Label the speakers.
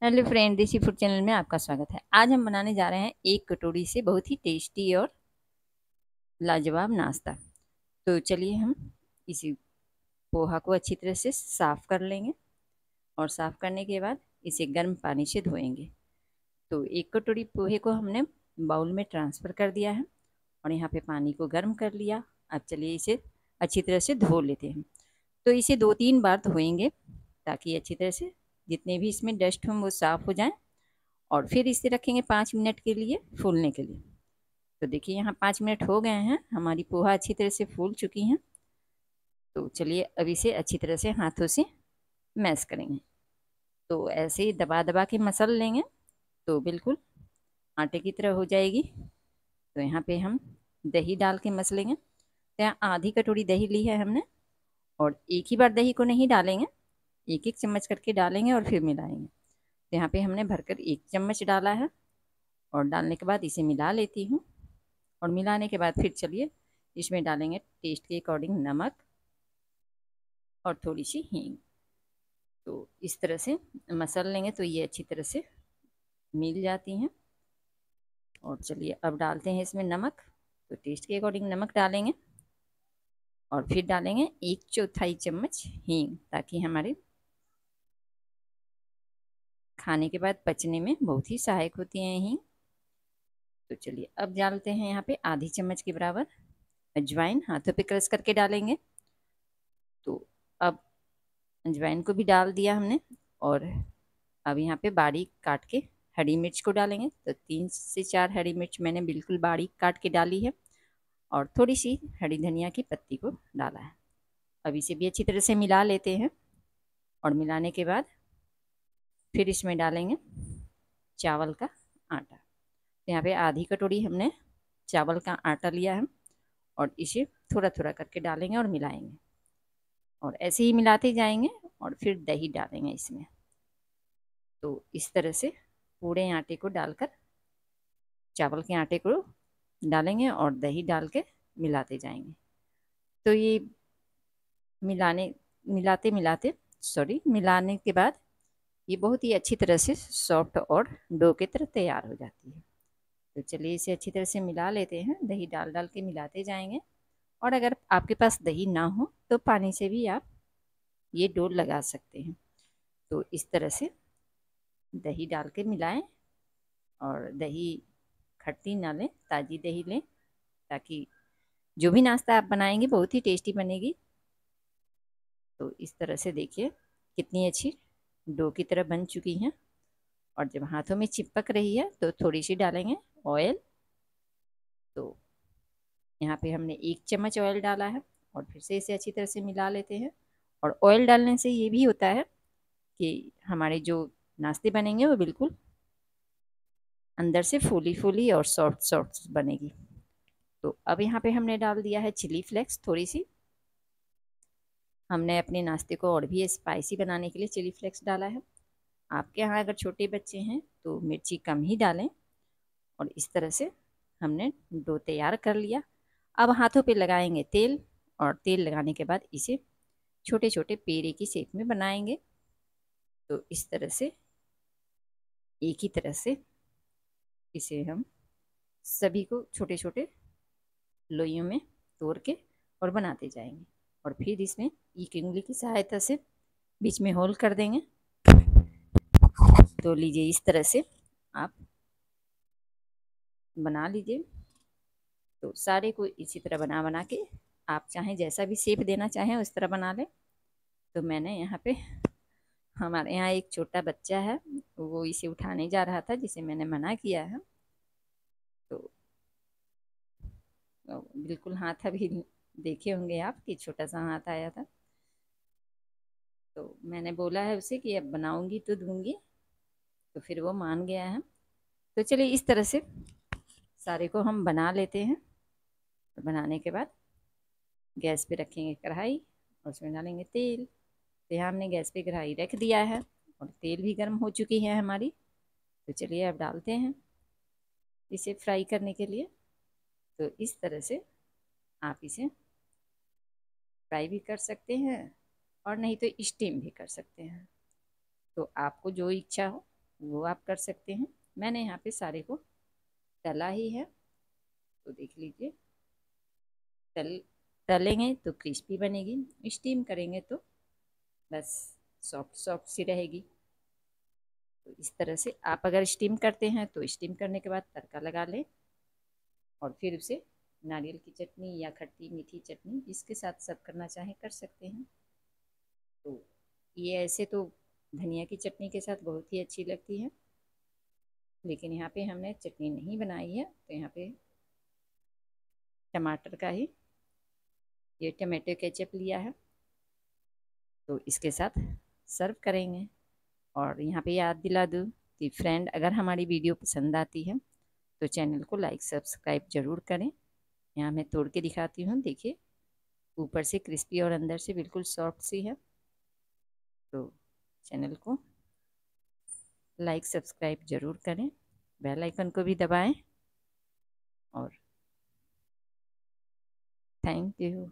Speaker 1: Hello friend, देसी food channel में आपका स्वागत है। आज हम बनाने जा रहे हैं एक कटोरी से बहुत ही टेस्टी और लाजवाब नाश्ता। तो चलिए हम इसी पोहा को अच्छी तरह से साफ कर लेंगे और साफ करने के बाद इसे गर्म पानी से धोएंगे। तो एक कटोरी पोहे को हमने बाउल में ट्रांसफ़र कर दिया है और यहाँ पे पानी को गर्म कर लिया। अब चलिए इसे अच्छी तरह से धो लेते हैं। तो इसे 2-3 बार धोएंगे ताकि अच्छी तरह से जितने भी इसमें डस्ट हों वो साफ़ हो जाएं। और फिर इसे रखेंगे 5 मिनट के लिए फूलने के लिए। तो देखिए यहाँ 5 मिनट हो गए हैं, हमारी पोहा अच्छी तरह से फूल चुकी हैं। तो चलिए अब इसे अच्छी तरह से हाथों से मैश करेंगे। तो ऐसे ही दबा दबा के मसल लेंगे तो बिल्कुल आटे की तरह हो जाएगी। तो यहाँ पे हम दही डाल के मसलेंगे। तो यहाँ आधी कटोरी दही ली है हमने और एक ही बार दही को नहीं डालेंगे, एक एक चम्मच करके डालेंगे और फिर मिलाएंगे। तो यहाँ पे हमने भरकर 1 चम्मच डाला है और डालने के बाद इसे मिला लेती हूँ। और मिलाने के बाद फिर चलिए इसमें डालेंगे टेस्ट के अकॉर्डिंग नमक और थोड़ी सी हींग। तो इस तरह से मसल लेंगे तो ये अच्छी तरह से मिल जाती हैं। और चलिए अब डालते हैं इसमें नमक। तो टेस्ट के अकॉर्डिंग नमक डालेंगे और फिर डालेंगे 1/4 चम्मच हींग ताकि हमारे खाने के बाद पचने में बहुत ही सहायक होती है हींग। तो चलिए अब डालते हैं यहाँ पे आधी चम्मच के बराबर अजवाइन, हाथों पे क्रश करके डालेंगे। तो अब अजवाइन को भी डाल दिया हमने और अब यहाँ पे बारीक काट के हरी मिर्च को डालेंगे। तो 3 से 4 हरी मिर्च मैंने बिल्कुल बारीक काट के डाली है और थोड़ी सी हरी धनिया की पत्ती को डाला है। अब इसे भी अच्छी तरह से मिला लेते हैं और मिलाने के बाद फिर इसमें डालेंगे चावल का आटा। तो यहाँ पे आधी कटोरी हमने चावल का आटा लिया है और इसे थोड़ा थोड़ा करके डालेंगे और मिलाएंगे और ऐसे ही मिलाते जाएंगे और फिर दही डालेंगे इसमें। तो इस तरह से पूरे आटे को डालकर चावल के आटे को डालेंगे और दही डाल के मिलाते जाएंगे। तो ये मिलाते मिलाते मिलाने के बाद ये बहुत ही अच्छी तरह से सॉफ्ट और डो की तरह तैयार हो जाती है। तो चलिए इसे अच्छी तरह से मिला लेते हैं, दही डाल डाल के मिलाते जाएंगे। और अगर आपके पास दही ना हो तो पानी से भी आप ये डो लगा सकते हैं। तो इस तरह से दही डाल के मिलाएं और दही खट्टी ना लें, ताज़ी दही लें ताकि जो भी नाश्ता आप बनाएंगे बहुत ही टेस्टी बनेगी। तो इस तरह से देखिए कितनी अच्छी डो की तरह बन चुकी हैं। और जब हाथों में चिपक रही है तो थोड़ी सी डालेंगे ऑयल। तो यहाँ पे हमने 1 चम्मच ऑयल डाला है और फिर से इसे अच्छी तरह से मिला लेते हैं। और ऑयल डालने से ये भी होता है कि हमारे जो नाश्ते बनेंगे वो बिल्कुल अंदर से फूली फूली और सॉफ्ट सॉफ्ट बनेगी। तो अब यहाँ पे हमने डाल दिया है चिली फ्लेक्स थोड़ी सी। हमने अपने नाश्ते को और भी स्पाइसी बनाने के लिए चिली फ्लेक्स डाला है। आपके यहाँ अगर छोटे बच्चे हैं तो मिर्ची कम ही डालें। और इस तरह से हमने डो तैयार कर लिया। अब हाथों पे लगाएंगे तेल और तेल लगाने के बाद इसे छोटे छोटे पेड़े की शेप में बनाएंगे। तो इस तरह से एक ही तरह से इसे हम सभी को छोटे छोटे लोइयों में तोड़ के और बनाते जाएंगे। और फिर इसमें एक उंगली की सहायता से बीच में होल कर देंगे। तो लीजिए इस तरह से आप बना लीजिए। तो सारे को इसी तरह बना बना के आप चाहें जैसा भी शेप देना चाहें उस तरह बना लें। तो मैंने यहाँ पे हमारे यहाँ एक छोटा बच्चा है, वो इसे उठाने जा रहा था जिसे मैंने मना किया है। तो बिल्कुल हाथ अभी देखे होंगे आप कि छोटा सा हाथ आया था। तो मैंने बोला है उसे कि अब बनाऊंगी तो दूंगी, तो फिर वो मान गया है। तो चलिए इस तरह से सारे को हम बना लेते हैं। और बनाने के बाद गैस पे रखेंगे कढ़ाई और उसमें डालेंगे तेल। तो यहाँ हमने गैस पे कढ़ाई रख दिया है और तेल भी गर्म हो चुकी है हमारी। तो चलिए अब डालते हैं इसे फ्राई करने के लिए। तो इस तरह से आप इसे फ्राई भी कर सकते हैं और नहीं तो स्टीम भी कर सकते हैं। तो आपको जो इच्छा हो वो आप कर सकते हैं। मैंने यहाँ पे सारे को तला ही है, तो देख लीजिए। तलेंगे तो क्रिस्पी बनेगी, स्टीम करेंगे तो बस सॉफ्ट सॉफ्ट सी रहेगी। तो इस तरह से आप अगर स्टीम करते हैं तो स्टीम करने के बाद तड़का लगा लें और फिर उसे नारियल की चटनी या खट्टी मीठी चटनी जिसके साथ सर्व करना चाहें कर सकते हैं। तो ये ऐसे तो धनिया की चटनी के साथ बहुत ही अच्छी लगती है, लेकिन यहाँ पे हमने चटनी नहीं बनाई है, तो यहाँ पे टमाटर का ही ये टमाटो केचप लिया है, तो इसके साथ सर्व करेंगे। और यहाँ पे याद दिला दूँ कि फ्रेंड, अगर हमारी वीडियो पसंद आती है तो चैनल को लाइक सब्सक्राइब जरूर करें। यहाँ मैं तोड़ के दिखाती हूँ, देखिए ऊपर से क्रिस्पी और अंदर से बिल्कुल सॉफ्ट सी है। तो चैनल को लाइक सब्सक्राइब जरूर करें, बेल आइकन को भी दबाएं और थैंक यू।